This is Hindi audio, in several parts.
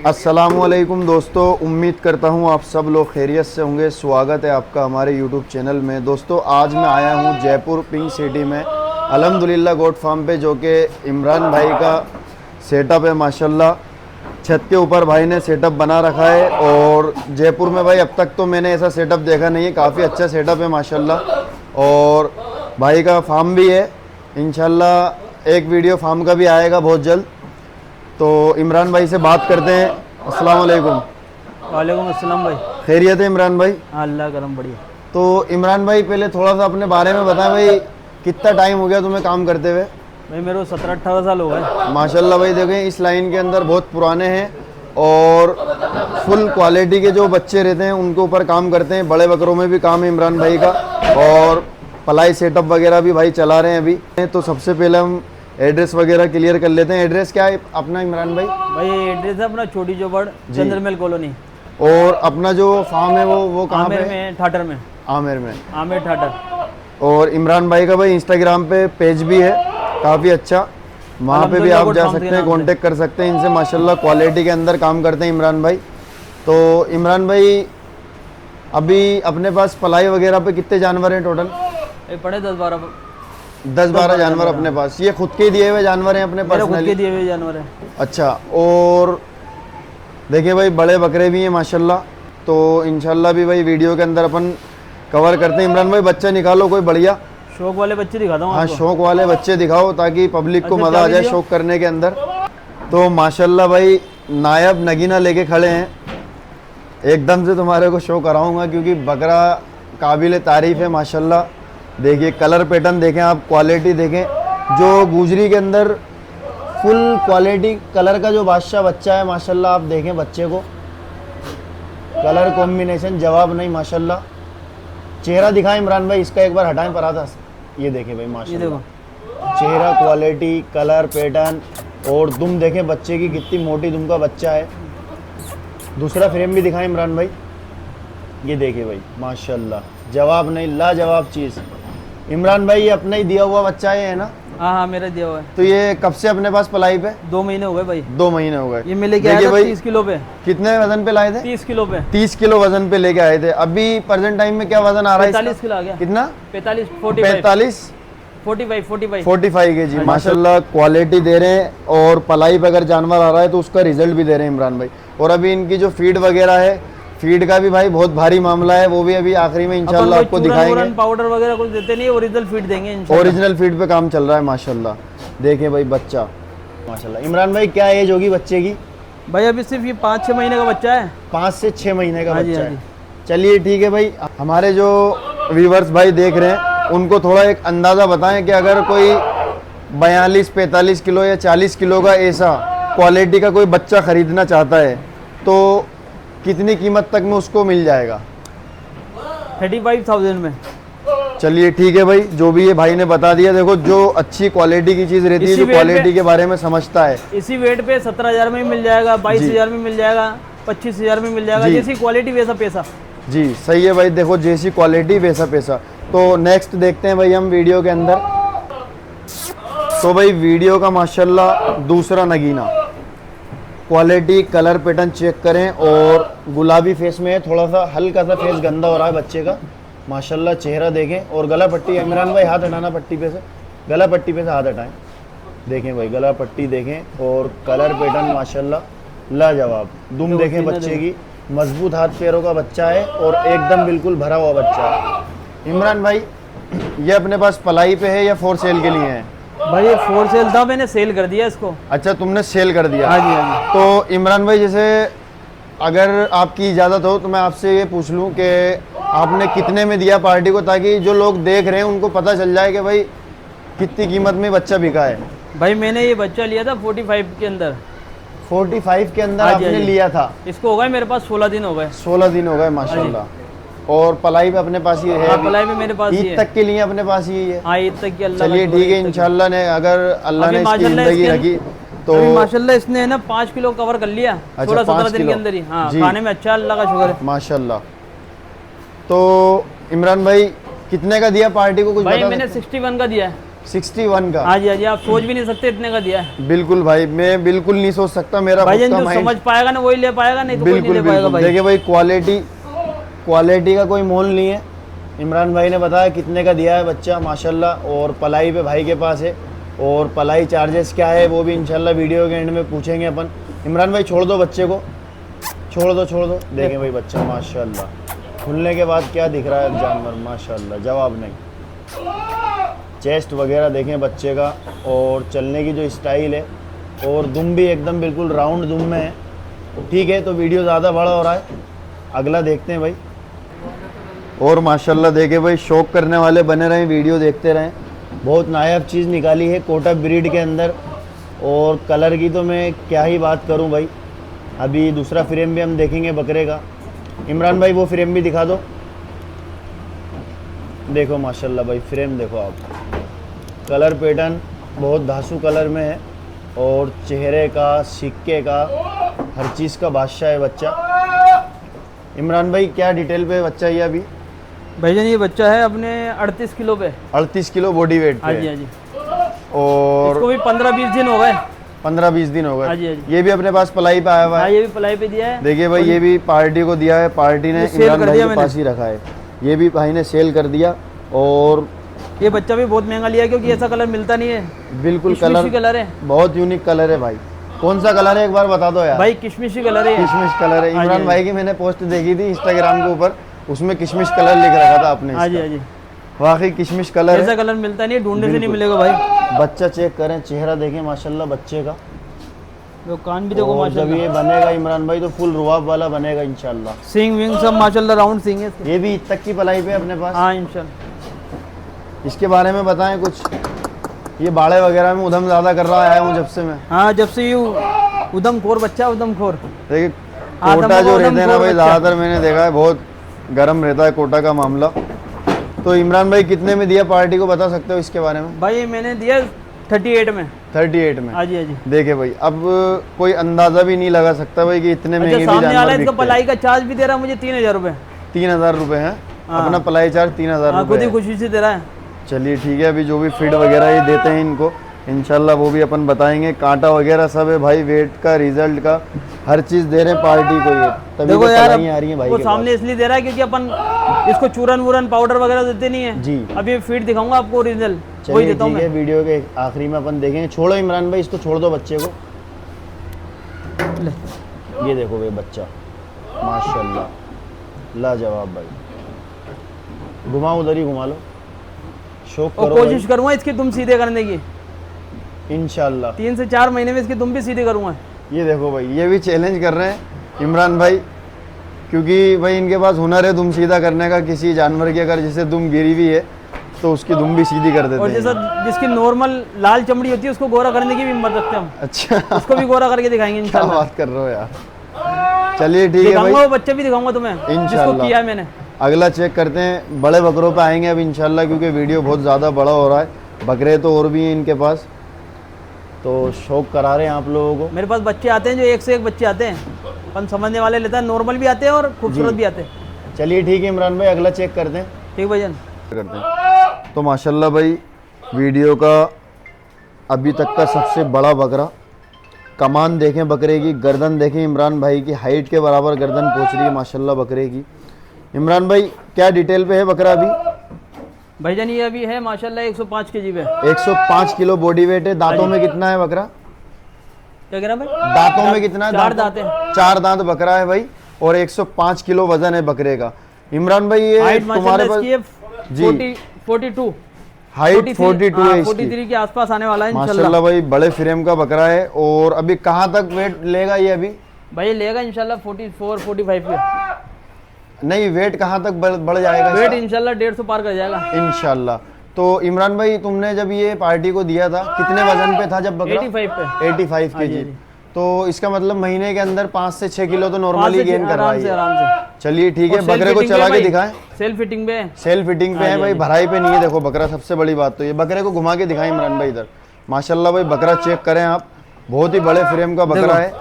अस्सलामुअलैकुम दोस्तों, उम्मीद करता हूँ आप सब लोग खैरियत से होंगे। स्वागत है आपका हमारे यूट्यूब चैनल में। दोस्तों आज मैं आया हूँ जयपुर पिंक सिटी में अल्हम्दुलिल्लाह गोट फार्म पे, जो कि इमरान भाई का सेटअप है। माशाल्लाह छत के ऊपर भाई ने सेटअप बना रखा है। और जयपुर में भाई अब तक तो मैंने ऐसा सेटअप देखा नहीं है, काफ़ी अच्छा सेटअप है माशाल्लाह। और भाई का फार्म भी है, इंशाल्लाह एक वीडियो फार्म का भी आएगा बहुत जल्द। तो इमरान भाई से बात करते हैं। अस्सलाम वालेकुम। वालेकुम अस्सलाम भाई। खैरियत है इमरान भाई? हाँ अल्लाह करम बढ़िया। तो इमरान भाई पहले थोड़ा सा अपने बारे में बताएं भाई, कितना टाइम हो गया तुम्हें काम करते हुए? भाई मेरे को 17-18 साल हो गए। माशाल्लाह भाई देखें इस लाइन के अंदर बहुत पुराने हैं और फुल क्वालिटी के जो बच्चे रहते हैं उनके ऊपर काम करते हैं। बड़े बकरों में भी काम है इमरान भाई का और पलाई सेटअप वगैरह भी भाई चला रहे हैं अभी। तो सबसे पहले हम एड्रेस वगैरह क्लियर कर लेते हैं। एड्रेस क्या है अपना इमरान भाई? भाई एड्रेस है अपना छोटी चौपड़ चंद्रमहल कॉलोनी। और अपना जो फार्म है वो कहाँ पे? आमेर में, ठाटर में। आमेर में, आमेर ठाटर। और इमरान भाई का भाई इंस्टाग्राम पे पेज भी है काफ़ी अच्छा, वहाँ पे भी आप जा सकते हैं, कांटेक्ट कर सकते हैं इनसे। माशाल्लाह क्वालिटी के अंदर काम करते हैं इमरान भाई। तो इमरान भाई अभी अपने पास पलाई वगैरह पे कितने जानवर हैं टोटल? पड़े 10-12 जानवर अपने पास। ये खुद के दिए हुए जानवर हैं अपने पास? खुद के दिए हुए जानवर हैं। अच्छा। और देखिए भाई बड़े बकरे भी हैं माशाल्लाह। तो इंशाल्लाह भी भाई वीडियो के अंदर अपन कवर करते हैं। इमरान भाई बच्चा निकालो कोई बढ़िया शौक वाले बच्चे दिखाता हूँ। हाँ शौक वाले बच्चे दिखाओ ताकि पब्लिक को मज़ा आ जाए शौक करने के अंदर। तो माशाल्लाह भाई नायब नगीना लेके खड़े हैं, एकदम से तुम्हारे को शो कराऊंगा क्योंकि बकरा काबिल तारीफ़ है माशाल्लाह। देखिए कलर पैटर्न देखें आप, क्वालिटी देखें। जो गुजरी के अंदर फुल क्वालिटी कलर का जो बादशाह बच्चा है माशाल्लाह। आप देखें बच्चे को, कलर कॉम्बिनेशन जवाब नहीं माशाल्लाह। चेहरा दिखाएं इमरान भाई इसका, एक बार हटाएं पर आता। ये देखें भाई माशाल्लाह, चेहरा क्वालिटी कलर पैटर्न। और दुम देखें बच्चे की, कितनी मोटी दुम का बच्चा है। दूसरा फ्रेम भी दिखाएं इमरान भाई, ये देखिए भाई माशाल्लाह, जवाब नहीं लाजवाब चीज़। इमरान भाई ये अपना ही दिया हुआ बच्चा है ना? हाँ हाँ मेरा दिया हुआ है। तो ये कब से अपने पास पलाई पे? 2 महीने हो गए भाई। 2 महीने हो गए। ये मैं लेके आया था 30 किलो पे। कितने वजन पे लाए थे? 30 किलो पे। 30 किलो वजन पे लेके आए थे। अभी प्रेजेंट टाइम में क्या वजन आ रहा है? 45 किलो आ गया। कितना? 45 के जी। माशाल्लाह क्वालिटी दे रहे हैं और पलाई पे अगर जानवर आ रहा है तो उसका रिजल्ट भी दे रहे हैं इमरान भाई। और अभी इनकी जो फीड वगैरह है, फीड का भी भाई बहुत भारी मामला है, वो भी अभी आखिरी में इंशाल्लाह आपको दिखाएंगे। पाउडर वगैरह कुछ देते नहीं, ओरिजिनल फीड देंगे इंशाल्लाह। ओरिजिनल फीड पे काम चल रहा है माशाल्लाह। देखिए भाई बच्चा माशाल्लाह। इमरान भाई क्या एज होगी बच्चे की? भाई अभी सिर्फ ये 5-6 महीने का बच्चा है। 5 से 6 महीने का बच्चा है। चलिए ठीक है भाई, हमारे जो व्यूवर्स भाई देख रहे हैं उनको थोड़ा एक अंदाज़ा बताएं कि अगर कोई 42-45 किलो या 40 किलो का ऐसा क्वालिटी का कोई बच्चा ख़रीदना चाहता है तो कितनी कीमत तक में उसको मिल जाएगा? 35,000 में। चलिए ठीक है भाई, जो भी ये भाई ने बता दिया। देखो जो अच्छी क्वालिटी की चीज़ रहती है, जो क्वालिटी के बारे में समझता है, इसी वेट पे 17,000 में मिल जाएगा, 22,000 में मिल जाएगा, 25,000 में मिल जाएगा। जैसी क्वालिटी वैसा पैसा। जी सही है भाई। देखो जैसी क्वालिटी वैसा पैसा। तो नेक्स्ट देखते हैं भाई हम वीडियो के अंदर। तो भाई वीडियो का माशाल्लाह दूसरा नगीना, क्वालिटी कलर पैटर्न चेक करें। और गुलाबी फेस में है, थोड़ा सा हल्का सा फेस गंदा हो रहा है बच्चे का माशाल्लाह। चेहरा देखें और गला पट्टी। इमरान भाई हाथ हटाना पट्टी पे से, गला पट्टी पे से हाथ हटाएं। देखें भाई गला पट्टी देखें और कलर पैटर्न माशाल्लाह लाजवाब। दुम देखें बच्चे की, मजबूत हाथ पैरों का बच्चा है और एकदम बिल्कुल भरा हुआ बच्चा है। इमरान भाई ये अपने पास पलाई पे है या फॉर सेल के लिए है? भाई ये फॉर सेल था, मैंने सेल कर दिया इसको। अच्छा तुमने सेल कर दिया? हाँ जी हाँ जी। तो इमरान भाई जैसे अगर आपकी इजाज़त हो तो मैं आपसे ये पूछ लूँ कि आपने कितने में दिया पार्टी को, ताकि जो लोग देख रहे हैं उनको पता चल जाए कि भाई कितनी कीमत में बच्चा बिका है। भाई मैंने ये बच्चा लिया था 45 के अंदर। 45 के अंदर आपने लिया था? इसको हो गए मेरे पास 16 दिन हो गए। 16 दिन हो गए माशाल्लाह। और पलाई पे अपने पास ये है? हाँ, पलाई पे मेरे पास ईद तक के लिए अपने पास ये है? हाँ ईद तक की अल्लाह। चलिए ठीक है, इंशाल्लाह ने अगर अल्लाह ने इसकी जिंदगी रखी तो माशाल्लाह इसने ना 5 किलो कवर कर लिया 16-17 दिन के अंदर ही। हाँ खाने में अच्छा, अल्लाह का शुक्र है माशाल्लाह। तो इमरान भाई कितने का दिया पार्टी को? कुछ भाई मैंने 61 का दिया है। 61 का। हाँ जी हाँ जी, आप सोच भी नहीं सकते इतने का दिया है। बिल्कुल भाई, मैं बिल्कुल नहीं सोच सकता, मेरा भाईजान खुद का जो माइंड। समझ पाएगा ना वही ले पाएगा, नहीं तो कोई नहीं बिल्कुल ले पाएगा बिल्कुल, भाई। देखिए भाई क्वालिटी का कोई मोल नहीं है। इमरान भाई ने बताया कितने का दिया है बच्चा माशाल्लाह, और पलाई पे भाई के पास है, और पलाई चार्जेस क्या है वो भी इंशाल्लाह वीडियो के एंड में पूछेंगे अपन। इमरान भाई छोड़ दो बच्चे को, छोड़ दो। देखें भाई बच्चा माशाल्लाह खुलने के बाद क्या दिख रहा है जानवर, माशाल्लाह जवाब नहीं। चेस्ट वगैरह देखें बच्चे का, और चलने की जो स्टाइल है, और दुम भी एकदम बिल्कुल राउंड दुम में है। ठीक है, तो वीडियो ज़्यादा बड़ा हो रहा है, अगला देखते हैं भाई। और माशाल्लाह देखे भाई, शौक करने वाले बने रहें, वीडियो देखते रहें। बहुत नायाब चीज़ निकाली है कोटा ब्रीड के अंदर, और कलर की तो मैं क्या ही बात करूं भाई। अभी दूसरा फ्रेम भी हम देखेंगे बकरे का। इमरान भाई वो फ्रेम भी दिखा दो। देखो माशाल्लाह भाई, फ्रेम देखो आप, कलर पैटर्न बहुत धांसू कलर में है, और चेहरे का, सिक्के का, हर चीज़ का बादशाह है बच्चा। इमरान भाई क्या डिटेल पे बच्चा ये अभी? भाईजान ये बच्चा है अपने 38 किलो पे। 38 किलो बॉडी वेट हाँ पे। जी हाँ जी, और इसको भी 15-20 दिन हो गए। 15-20 दिन हो हाँ जी, गए। हाँ जी। ये भी अपने पास पलाई पे आया हुआ हाँ है। ये भी पलाई पे दिया है। देखिए भाई, ये भी पार्टी को दिया है, पार्टी ने ये सेल इमरान कर भाई दिया के मैंने। पास ही रखा है। ये भी भाई ने सेल कर दिया, और ये बच्चा भी बहुत महंगा लिया क्योंकि ऐसा कलर मिलता नहीं है। बिल्कुल किशमिशी कलर है, बहुत यूनिक कलर है भाई। कौन सा कलर है एक बार बता दो यार। भाई किशमिशी कलर है। किशमिश कलर है। हाँ जी, इमरान हाँ भाई की मैंने पोस्ट देखी थी इंस्टाग्राम के ऊपर, उसमें किशमिश कलर लिख रखा था आपने। हाँ जी हाँ जी, वाकई किशमिश कलर ऐसा है। कलर मिलता नहीं है, ढूंढने से नहीं बिल्कुल। मिलेगा भाई। बच्चा चेक करें, चेहरा देखें माशाल्लाह बच्चे का। तो कान भी देखो और जब माशाल्लाह, ये बनेगा इमरान भाई तो फुल रुआब वाला बनेगा इंशाल्लाह। सिंग विंग सब माशाल्लाह राउंड सिंग है इसके। ये भी ईद तक की पलाई पे अपने पास। हाँ इंशाल्लाह। इसके बारे में बताएं कुछ। ये बाड़े वगैरह में उधम ज़्यादा कर रहा आया हूँ जब से मैं। हाँ जब से ये उदम खोर बच्चा, उदम खोर। देखिए आदम कोटा जो और रहते हैं ना उदम भाई, खोर बच्चा। ज़्यादातर मैंने देखा है बहुत गर्म रहता है कोटा का मामला। तो इमरान भाई कितने में दिया पार्टी को, बता सकते हो इसके बारे में? भाई मैंने दिया 38 में। 38 में। हाँ जी हाँ जी। देखे भाई, अब कोई अंदाजा भी नहीं लगा सकता भाई कि इतने अच्छा महंगे भी सामने वाला जानवर इसका बिकते हैं। पलाई का चार्ज भी दे रहा है मुझे 3000 रुपये। 3000 रुपये है हाँ। अपना पलाई चार्ज, 3000 हाँ खुद रुपये ही खुशी से दे रहा है। चलिए ठीक है। अभी जो भी फीड वगैरह ये देते हैं इनको इंशाल्लाह वो भी अपन बताएंगे। कांटा वगैरह सब है भाई, वेट का, रिजल्ट का, हर चीज़ दे रहे हैं पार्टी को। ये तभी देखो तो यार, पलाइयाँ आ रही हैं भाई वो के सामने इसलिए दे रहा है क्योंकि अपन इसको चूरन वूरन पाउडर वगैरह देते नहीं है जी। अभी फीड दिखाऊंगा आपको ओरिजिनल, पास। वही चलिए देता हूँ ठीक है, मैं। वीडियो के आखिरी में अपन देखेंगे। छोड़ो इमरान भाई, इसको छोड़ दो बच्चे को। ले। ये देखो भाई बच्चा माशाल्लाह लाजवाब भाई। घुमा उधर ही घुमा लो, शौक और करो कोशिश करूंगा इसकी तुम सीधे करने की, इंशाल्लाह। 3 से 4 महीने में इसकी तुम भी सीधे करूंगा। ये देखो भाई, ये भी चैलेंज कर रहे हैं इमरान भाई, क्योंकि भाई इनके पास हुनर है दुम सीधा करने का। किसी जानवर की अगर जैसे दुम गिरी हुई है तो उसकी दुम भी सीधी कर देते और हैं। जैसा जिसकी नॉर्मल लाल चमड़ी होती है उसको गोरा करने की भी हिम्मत रखते हैं हम, अच्छा उसको भी गोरा करके दिखाएंगे क्या इंशाल्लाह। बात कर रहे हो यार। चलिए ठीक है दिखाऊंगा, भाई, वो बच्चे भी दिखाऊंगा तुम्हें जिसको इंशाल्लाह। किया है मैंने। अगला चेक करते हैं। बड़े बकरों पे आएंगे अब इंशाल्लाह, क्योंकि वीडियो बहुत ज़्यादा बड़ा हो रहा है। बकरे तो और भी हैं इनके पास, तो शौक करा रहे हैं आप लोगों को। मेरे पास बच्चे आते हैं जो एक से एक बच्चे आते हैं, अपन समझने वाले लेता है, नॉर्मल भी आते हैं और खूबसूरत भी आते हैं। चलिए ठीक है इमरान भाई, अगला चेक करते हैं। ठीक भाईजान। करते हैं तो माशाल्लाह भाई, वीडियो का अभी तक का सबसे बड़ा बकरा। कमान देखें बकरे की, गर्दन देखें इमरान भाई की, हाइट के बराबर गर्दन पहुंच रही है माशाल्लाह बकरे की। इमरान भाई क्या डिटेल पे है बकरा अभी? भाईजान ये अभी है माशाल्लाह 105 केजी पे। 105 किलो बॉडी वेट है। दांतों में कितना है बकरा? क्या कह रहा भाई? दांतों में कितना है? 4 दांत है। 4 दांत बकरा है भाई, और 105 किलो वजन है बकरे का। इमरान भाई ये हाइट तुम्हारे माशाल्लाह पास इसकी है जी। 42 हाइट 42 है इसकी 43 के आसपास आने वाला है इंशाल्लाह। माशाल्लाह भाई, बड़े फ्रेम का बकरा है। और अभी कहाँ तक वेट लेगा ये अभी? भाई लेगा इंशाल्लाह 44 45 पे। नहीं, वेट कहाँ तक बढ़ जाएगा वेट इंशाल्लाह 150 पार कर जाएगा। इंशाल्लाह। तो इमरान भाई तुमने जब ये पार्टी को दिया था कितने वजन पे था जब बकरा? 85 पे। 85 हाँ जी, केजी। हाँ जी। तो इसका मतलब महीने के अंदर 5 से 6 किलो तो 5 नॉर्मली से गेन कर रहा आराम से है। आराम से। चलिए ठीक है, और सेल्फ बकरे को फिटिंग चला पे के भाई, दिखाएं। सेल्फ फिटिंग पे है। सेल्फ फिटिंग पे हाँ है जी, भाई, हाँ जी। भराई पे नहीं है। देखो बकरा, सबसे बड़ी बात तो ये। बकरे को घुमा के दिखाएं इमरान भाई इधर। माशाल्लाह भाई बकरा चेक करें आप, बहुत ही बड़े फ्रेम का बकरा है।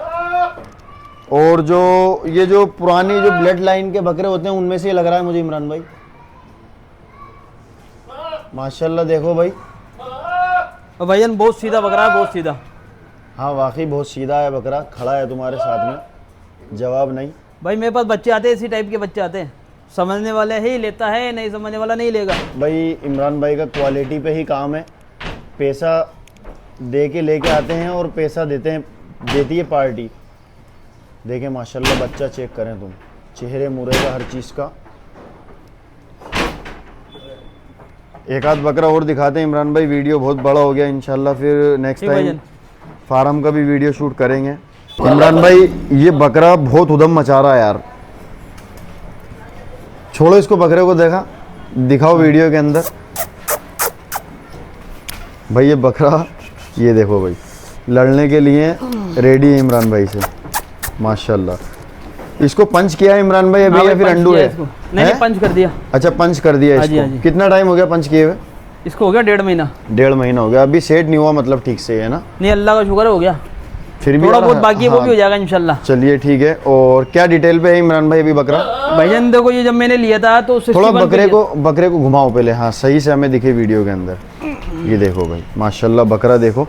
और जो ये जो पुरानी जो ब्लड लाइन के बकरे होते हैं उनमें से लग रहा है मुझे इमरान भाई। माशाल्लाह देखो भाई, और भाईजान बहुत सीधा बकरा है, बहुत सीधा। हाँ वाकई बहुत सीधा है बकरा, खड़ा है तुम्हारे साथ में, जवाब नहीं। भाई मेरे पास बच्चे आते हैं, इसी टाइप के बच्चे आते हैं, समझने वाले ही लेता है, नहीं समझने वाला नहीं लेगा। भाई इमरान भाई का क्वालिटी पे ही काम है, पैसा दे के लेके आते हैं और पैसा देती है पार्टी। देखें माशाल्लाह, बच्चा चेक करें तुम, चेहरे मुरे का, हर चीज़ का। एक आध बकरा और दिखाते हैं इमरान भाई, वीडियो बहुत बड़ा हो गया, इंशाल्लाह फिर नेक्स्ट टाइम फार्म का भी वीडियो शूट करेंगे। इमरान भाई ये बकरा बहुत उधम मचा रहा है यार, छोड़ो इसको, बकरे को दिखाओ वीडियो के अंदर। भाई ये बकरा, ये देखो भाई, लड़ने के लिए रेडी है इमरान भाई से, माशाल्लाह। इसको पंच किया है इमरान भाई अभी या फिर अंडू है? नहीं, पंच कर दिया। अच्छा पंच कर दिया इसको। कितना टाइम हो गया पंच किए हुए? इसको हो गया 1.5 महीना। 1.5 महीना हो गया, अभी सेट नहीं हुआ मतलब ठीक से, है ना? नहीं, अल्लाह का शुक्र हो गया, फिर भी थोड़ा बहुत बाकी है, वो भी हो जाएगा इंशाल्लाह। चलिए ठीक है। और क्या डिटेल पे है इमरान भाई अभी बकरा? भाईजान देखो, ये जब मैंने लिया था तो थोड़ा बकरे को घुमाओ पहले, हाँ सही से हमें दिखे वीडियो के अंदर। ये देखो भाई माशाल्लाह बकरा देखो।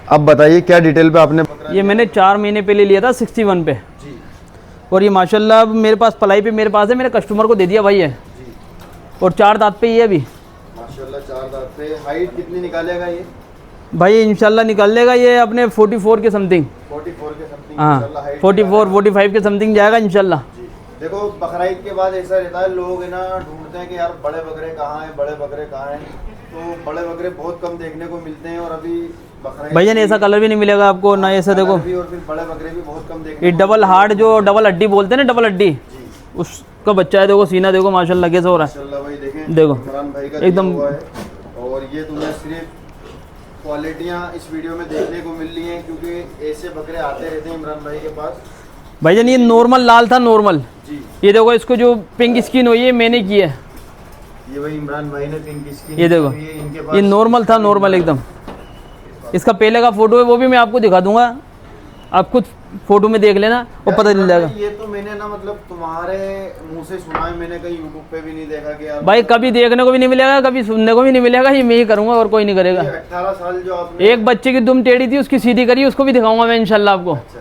अब बताइए क्या डिटेल पे आपने? ये मैंने 4 महीने पहले लिया था 61 पे, और ये माशाल्लाह मेरे पास पलाई पे मेरे पास है, मेरे कस्टमर को दे दिया भाई है, और 4 दांत पे ही है अभी माशाल्लाह। 4 दांत पे। हाइट कितनी निकालेगा ये भाई? इंशाल्लाह निकाल लेगा ये अपने 44 के समथिंग। 44 के समथिंग। हाँ 44 45 के समथिंग जाएगा इंशाल्लाह। देखो बकरा ईद के बाद ऐसा रहता है, लोग है ना ढूंढते हैं कि यार बड़े बकरे कहाँ हैं, बड़े बकरे कहाँ हैं, तो बड़े बकरे बहुत कम देखने को मिलते हैं। और अभी भैया ऐसा कलर भी नहीं मिलेगा आपको ना, ऐसा देखो, और फिर बड़े बकरे भी बहुत कम देखने। ये डबल हार्ट, जो डबल हड्डी बोलते हैं ना, डबल हड्डी, उसका बच्चा है। देखो सीना देखो माशाल्लाह कैसा हो रहा है, भाई देखें, देखो इमरान भाई का एकदम। और ये तुम्हें सिर्फ क्वालिटियाँ इस वीडियो में देखने को मिल रही हैं, क्योंकि ऐसे बकरे आते रहते हैं इमरान भाई के पास। भाईजान ये नॉर्मल लाल था, नॉर्मल जी। ये देखो, इसको जो पिंक स्किन हुई है मैंने की है, ये भाई इमरान भाई ने पिंक स्किन। ये देखो, ये नॉर्मल था, नॉर्मल एकदम। इसका पहले का फोटो है, वो भी मैं आपको दिखा दूंगा, आप खुद फोटो में देख लेना और पता चल जाएगा। ये तो मैंने ना मतलब तुम्हारे मुंह से सुना है, मैंने कहीं यूट्यूब पे भी नहीं देखा कि यार भाई कभी देखने को भी नहीं मिलेगा, कभी सुनने को भी नहीं मिलेगा, ये मैं ही करूंगा और कोई नहीं करेगा। 18 साल जो आपने एक बच्चे की दुम टेढ़ी थी, उसकी सीधी करी, उसको भी दिखाऊंगा मैं इंशाल्लाह आपको। अच्छा,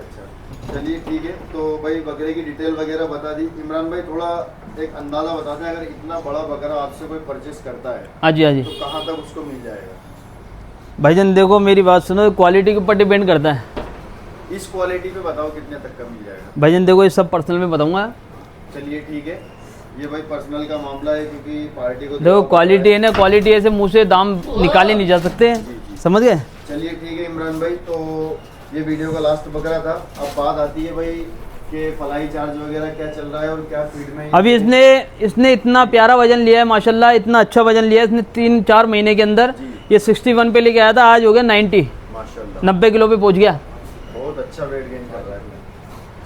चलिए ठीक है। तो भाई बकरे की डिटेल वगैरह बता दी इमरान भाई, थोड़ा एक अंदाजा बताते हैं, अगर इतना बड़ा बकरा आपसे कोई परचेस करता है, हाँ जी, हाँ जी, तो कहाँ तक उसको मिल जाएगा? भाईजान देखो मेरी बात सुनो, क्वालिटी के ऊपर डिपेंड करता है। इस क्वालिटी पे बताओ कितने तक का मिल जाएगा? भाईजान देखो ये सब पर्सनल में बताऊंगा। चलिए ठीक है, ये भाई पर्सनल का मामला है, क्योंकि पार्टी को देखो क्वालिटी है ना, क्वालिटी ऐसे मुंह से दाम निकाले नहीं जा सकते, समझ गए? चलिए ठीक है इमरान भाई, तो ये वीडियो का लास्ट बकरा था। अब बात आती है भाई कि फलाई चार्ज वगैरह क्या चल रहा है और क्या फीड में? अभी इसने इतना प्यारा वजन लिया है माशाल्लाह, इतना अच्छा वजन लिया है इसने 3-4 महीने के अंदर। ये 61 पे लेके आया था, आज हो गया 90 माशाल्लाह, 90 किलो पे पहुंच गया, बहुत अच्छा वेट गेन कर रहा है।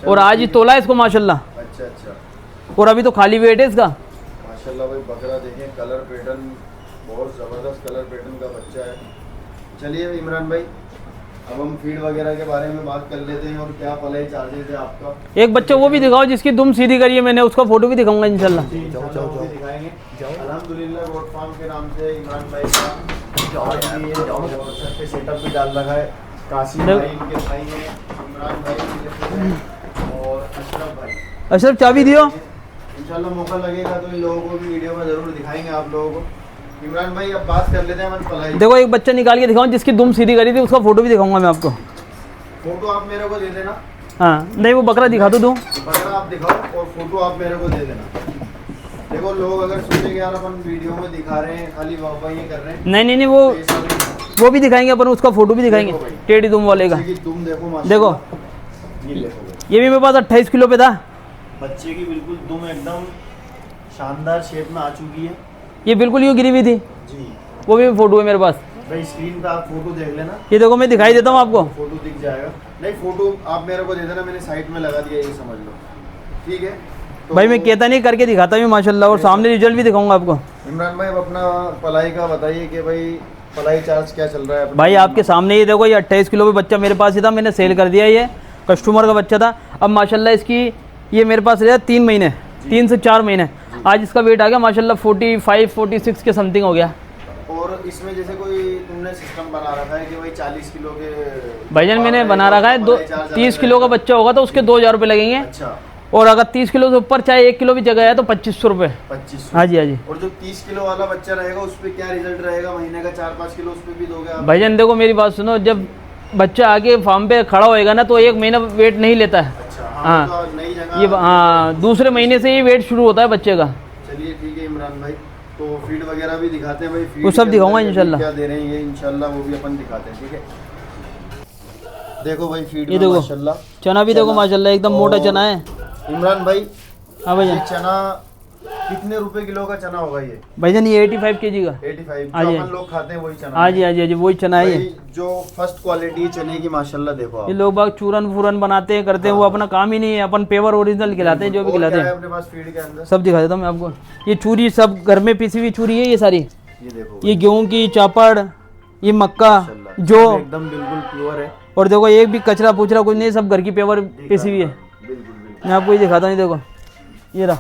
और आज ही तोला इसको माशाल्लाह। अच्छा, और अभी तो खाली वेट है इसका माशाल्लाह। भाई बकरा देखें, कलर पैटर्न बहुत ज़बरदस्त कलर पैटर्न का बच्चा है। चलिए इमरान भाई, अब हम फीड वगैरह के बारे में बात कर लेते हैं, और क्या पलाई चार्जेस है आपका? एक बच्चा वो भी दिखाओ जिसकी दुम सीधी करी है मैंने, उसका फोटो भी दिखाऊंगा इंशाल्लाह। दिखाएंगे। अल्हम्दुलिल्लाह गोट फार्म के नाम से इमरान भाई का सेटअप भी डाल रखा है। कासिम भाई इनके भाई हैं, इमरान भाई और अशरफ भाई। अशरफ चाबी दियो, इंशाल्लाह मौका लगेगा तो इन लोगों को भी वीडियो में ज़रूर दिखाएंगे आप लोगों को। इमरान भाई अब बात कर लेते हैं हम पलाई। देखो एक बच्चा निकाल के दिखाऊं जिसकी दुम सीधी करी थी, उसका फोटो भी दिखाऊंगा मैं आपको। फोटो आप मेरे को दे देना। हाँ नहीं, वो बकरा दिखा दो, बकरा आप दिखाओ और फोटो आप मेरे को दे देना। देखो लोग अगर सोचेंगे यार अपन वीडियो में दिखा रहे हैं, खाली वाह ये कर रहे हैं, नहीं वो भी दिखाएंगे अपन, उसका फोटो भी दिखाएंगे टेढ़ी दुम वाले का। तुम देखो देखो ये भी मेरे पास 28 किलो पे था। बच्चे की बिल्कुल दुम एकदम शानदार शेप में आ चुकी है। ये बिल्कुल यूँ गिरी हुई थी जी, वो भी फोटो है मेरे पास। भाई स्क्रीन पे आप फोटो देख लेना, ये देखो मैं दिखाई देता हूँ आपको, फोटो दिख जाएगा। नहीं फोटो आप मेरे को दे देना, मैंने साइड में लगा दिया, ये समझ लो, ठीक है? तो भाई मैं कहता नहीं, करके दिखाता हूँ माशाल्लाह, और सामने रिजल्ट भी दिखाऊंगा आपको। इमरान भाई अब अपना पलाई का बताइए कि भाई पलाई चार्ज क्या चल रहा है? भाई आपके सामने ही देखो, ये 28 किलो पे बच्चा मेरे पास ही था, मैंने सेल कर दिया, ये कस्टमर का बच्चा था। अब माशाल्लाह इसकी ये मेरे पास रहा 3 महीने, 3 से 4 महीने, आज इसका वेट आ गया माशाल्लाह 45-46 के समथिंग हो गया। और इसमें जैसे कोई तुमने सिस्टम बना रखा है कि भाई 40 किलो के भाईजान मैंने बना रखा है 30 किलो का बच्चा होगा तो उसके 2000 रुपये लगेंगे। अच्छा, और अगर 30 किलो से ऊपर चाहे 1 किलो भी जगह है तो 2500 रुपये। 2500। हाँ जी हाँ जी। और जो 30 किलो वाला बच्चा रहेगा उस पर क्या रिजल्ट रहेगा महीने का? 4-5 किलो उस पर भी दोगे आप? भाईजान देखो मेरी बात सुनो, जब बच्चा आके फार्म पे खड़ा होएगा ना तो 1 महीना वेट नहीं लेता है। अच्छा, हाँ तो नई जगह ये हाँ दूसरे महीने से ये वेट शुरू होता है बच्चे का। चलिए ठीक है इमरान भाई, तो फीड वगैरह भी दिखाते हैं भाई। फीड वो सब के दिखाऊंगा अंदर इंशाल्लाह। क्या दे रहे हैं ये इंशाल्लाह वो भी अपन दिखाते हैं, ठीक है। देखो भाई फीड ये में देखो माशाल्लाह चना भी देखो माशाल्लाह एकदम मोटा चना है। इमरान भाई हाँ ये भाईजान। चना कितने रुपए किलो का चना होगा ये? भाईजान ये 85 kg का। 85 हाँ जो जी। अपन लोग खाते हैं वही चना हाँ जी हाँ जी हाँ जी वही चना है ये। भाई जो फर्स्ट क्वालिटी चने की माशाल्लाह देखो आप। ये लोग बाग चूरन फूरन बनाते हैं करते हैं, वो अपना काम ही नहीं है। अपन पेवर ओरिजिनल खिलाते हैं जो भी और खिलाते क्या है हैं। अपने पास फीड के अंदर? सब दिखा देता हूँ मैं आपको। ये चूरी सब घर में पिसी हुई चूरी है ये सारी। ये देखो ये गेहूं की चापड़, ये मक्का माशाल्लाह, जो, एकदम बिल्कुल प्योर है। और देखो एक भी कचरा पुचरा कुछ नहीं, सब घर की पेवर पिसी हुई है। बिल्कुल बिल्कुल। मैं आपको ये दिखाता हूँ, ये देखो ये रहा।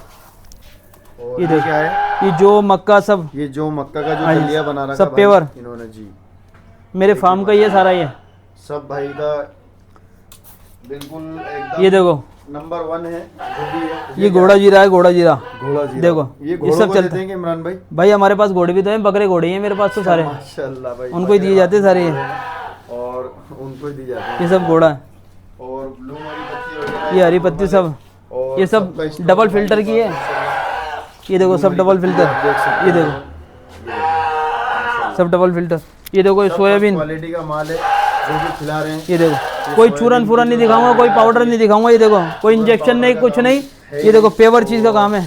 और ये ये क्या है? ये जो मक्का सब, ये जो मक्का का जो हाँ जी, दलिया बना रखा सब भाई पेवर। इन्होंने जी मेरे फार्म का ये सारा ये सब भाई का बिल्कुल एकदम ये देखो नंबर 1 है जो भी है। ये घोड़ा जीरा है, घोड़ा जीरा। घोड़ा जीरा। देखो, ये ये घोड़ों सब को चलता देते हैं कि इमरान भाई? भाई हमारे पास घोड़े भी तो हैं, बकरे घोड़े हैं मेरे पास तो सारे, माशाल्लाह भाई उनको ही दिए जाते हैं सारे ये। और उनको ही दी जाती है। ये सब घोड़ा है, और ब्लू हरी पत्ती वगैरह ये हरी पत्ती सब, और ये सब सबका स्टॉक डबल भाई फिल्टर की है। माशाल्लाह। ये देखो सब ब्लू डबल हरी फिल्टर, पत्ती आप देख सकते ये हैं। देखो सब डबल फिल्टर। ये देखो सोयाबीन, क्वालिटी का माल है जो भी खिला रहे हैं। ये देखो कोई चूरन फूरन नहीं दिखाऊंगा, कोई पाउडर नहीं दिखाऊंगा। ये देखो कोई इंजेक्शन नहीं, कुछ नहीं। ये देखो पेवर चीज का काम है।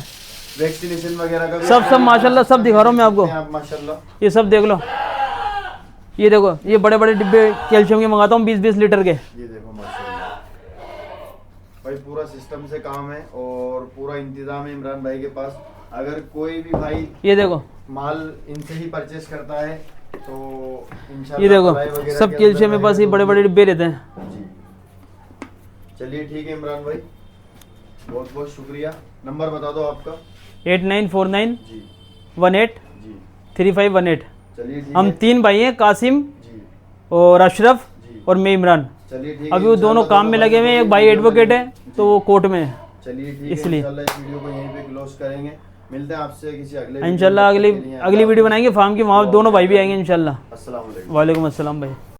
वैक्सीनेशन वगैरह का भी सब माशाल्लाह सब दिखा रहा हूँ मैं आपको। आप माशाल्लाह। ये सब देख लो, ये देखो ये बड़े बड़े डिब्बे कैल्शियम के मंगाता हूँ 20-20 लीटर के। ये देखो माशाल्लाह भाई पूरा सिस्टम से काम है और पूरा इंतजाम है इमरान भाई के पास। अगर कोई भी भाई ये देखो माल इनसे ही परचेस करता है तो इंशाल्लाह ये देखो पढ़ाई वगैरह सब के कैल्शियम अंदर में बस ये बड़े बड़े डिब्बे रहते हैं। जी चलिए ठीक है इमरान भाई, बहुत बहुत शुक्रिया। नंबर बता दो आपका। 8949 जी 18 जी 3518। चलिए ठीक हम है 3 भाई हैं, कासिम जी और अशरफ जी। और मैं इमरान। चलिए ठीक है अभी वो दोनों इंशाल्लाह काम में लगे हुए हैं, एक भाई वीडियो एडवोकेट है बनेगी। तो वो कोर्ट में है। चलिए ठीक है इसलिए। इंशाल्लाह इस वीडियो को यहीं पे क्लोज करेंगे। मिलते हैं आपसे किसी अगले इंशाल्लाह वीडियो में। अगली वीडियो बनाएंगे फार्म की, वहाँ दोनों भाई भी आएंगे इंशाल्लाह। अस्सलाम वालेकुम। वालेकुम अस्सलाम भाई।